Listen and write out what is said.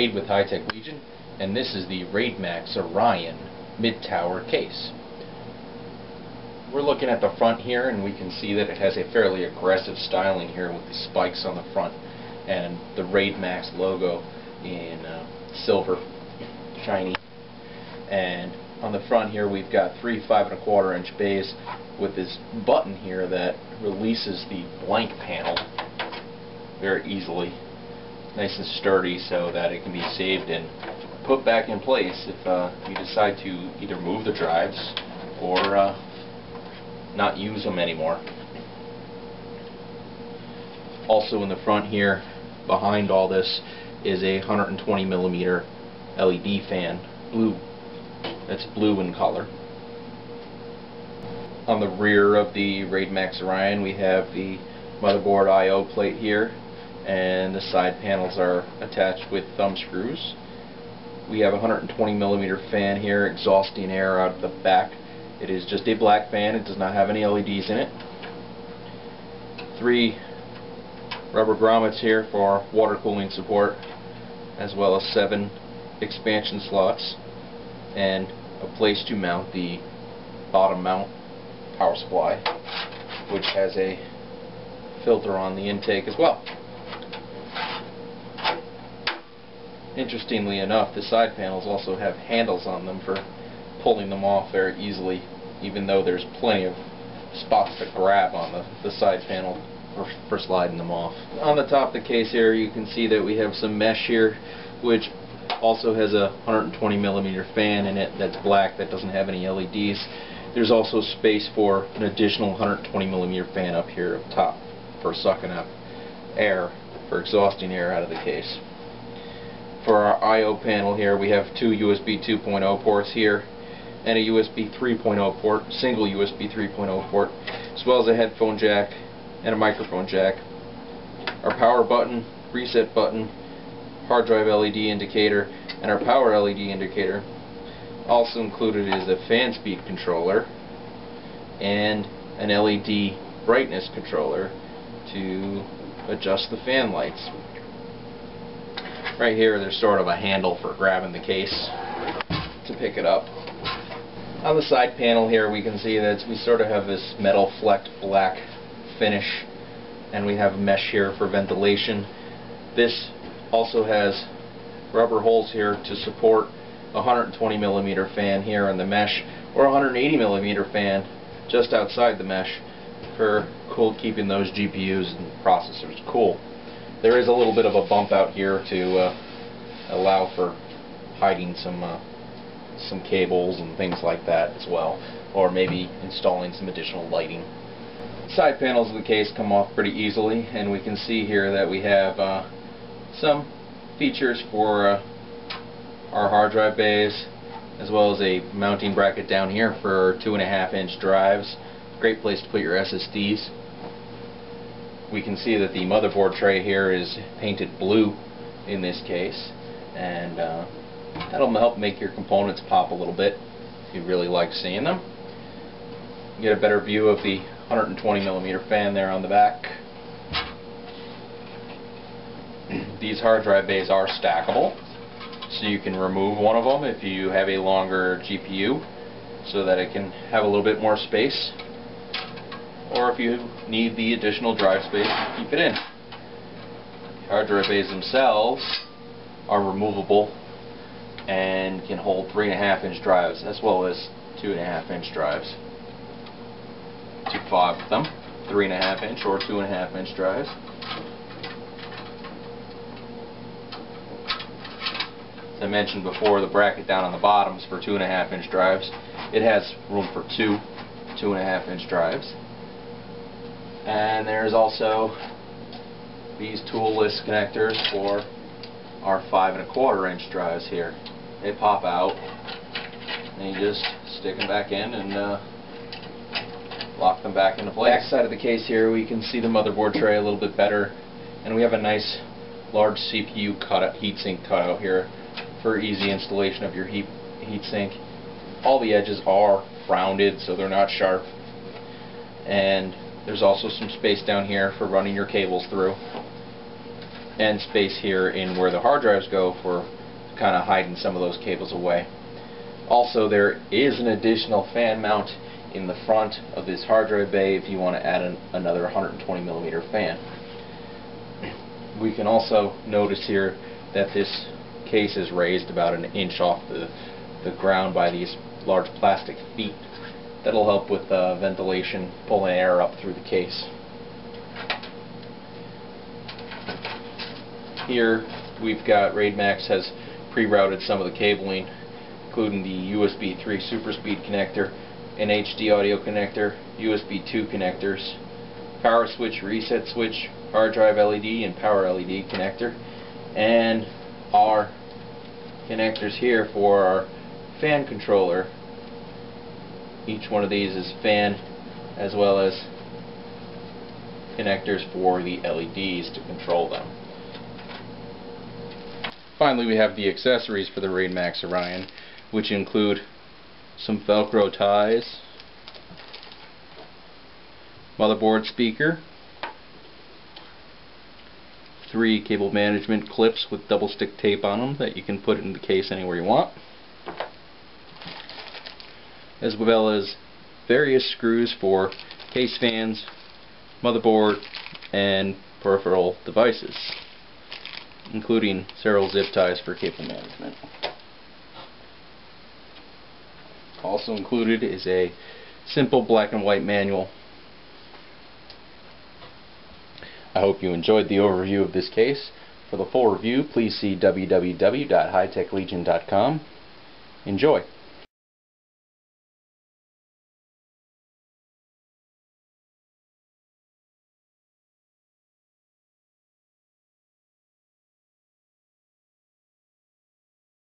Wade with High Tech Legion, and this is the Raidmax Orion mid-tower case. We're looking at the front here, and we can see that it has a fairly aggressive styling here with the spikes on the front and the Raidmax logo in silver, shiny. And on the front here we've got 3 5¼ inch bays with this button here that releases the blank panel very easily, nice and sturdy, so that it can be saved and put back in place if you decide to either move the drives or not use them anymore. Also in the front here, behind all this, is a 120mm LED fan, blue. That's blue in color. On the rear of the Raidmax Orion we have the motherboard I/O plate here, and the side panels are attached with thumb screws. We have a 120mm fan here exhausting air out of the back. It is just a black fan, it does not have any LEDs in it. 3 rubber grommets here for water cooling support, as well as 7 expansion slots and a place to mount the bottom mount power supply, which has a filter on the intake as well. Interestingly enough, the side panels also have handles on them for pulling them off very easily, even though there's plenty of spots to grab on the side panel for sliding them off. On the top of the case here you can see that we have some mesh here, which also has a 120mm fan in it that's black, that doesn't have any LEDs. There's also space for an additional 120mm fan up here up top for sucking up air, for exhausting air out of the case. For our I/O panel here we have 2 USB 2.0 ports here and a USB 3.0 port, single USB 3.0 port, as well as a headphone jack and a microphone jack. Our power button, reset button, hard drive LED indicator, and our power LED indicator. Also included is a fan speed controller and an LED brightness controller to adjust the fan lights. Right here there's sort of a handle for grabbing the case to pick it up. On the side panel here we can see that we sort of have this metal flecked black finish, and we have a mesh here for ventilation. This also has rubber holes here to support a 120mm fan here in the mesh, or a 180mm fan just outside the mesh for keeping those GPUs and processors cool. There is a little bit of a bump out here to allow for hiding some cables and things like that as well, or maybe installing some additional lighting. Side panels of the case come off pretty easily, and we can see here that we have some features for our hard drive bays, as well as a mounting bracket down here for 2.5-inch drives. Great place to put your SSDs. We can see that the motherboard tray here is painted blue in this case, and that'll help make your components pop a little bit if you really like seeing them. You get a better view of the 120mm fan there on the back. These hard drive bays are stackable, so you can remove one of them if you have a longer GPU so that it can have a little bit more space, or if you need the additional drive space to keep it in. Hard drive bays themselves are removable and can hold 3.5-inch drives as well as 2.5-inch drives. To 5 of them, 3.5-inch or 2.5-inch drives. As I mentioned before, the bracket down on the bottom is for 2.5-inch drives. It has room for 2 2.5-inch drives. And there's also these toolless connectors for our 5.25-inch drives here. They pop out, and you just stick them back in and lock them back into place. Back side of the case here we can see the motherboard tray a little bit better, and we have a nice large CPU heatsink cutout here for easy installation of your heatsink. All the edges are rounded, so they're not sharp, and there's also some space down here for running your cables through. and space here in where the hard drives go for kind of hiding some of those cables away. Also, there is an additional fan mount in the front of this hard drive bay if you want to add another 120mm fan. We can also notice here that this case is raised about an inch off the ground by these large plastic feet. That'll help with ventilation, pulling air up through the case. Here we've got Raidmax has pre-routed some of the cabling, including the USB 3 super speed connector, an HD audio connector, USB 2 connectors, power switch, reset switch, hard drive LED and power LED connector, and our connectors here for our fan controller. Each one of these is fan as well as connectors for the LEDs to control them. Finally, we have the accessories for the Raidmax Orion, which include some Velcro ties, motherboard speaker, 3 cable management clips with double stick tape on them that you can put in the case anywhere you want, as well as various screws for case fans, motherboard, and peripheral devices, including several zip ties for cable management. Also included is a simple black and white manual. I hope you enjoyed the overview of this case. For the full review, please see www.hightechlegion.com. Enjoy!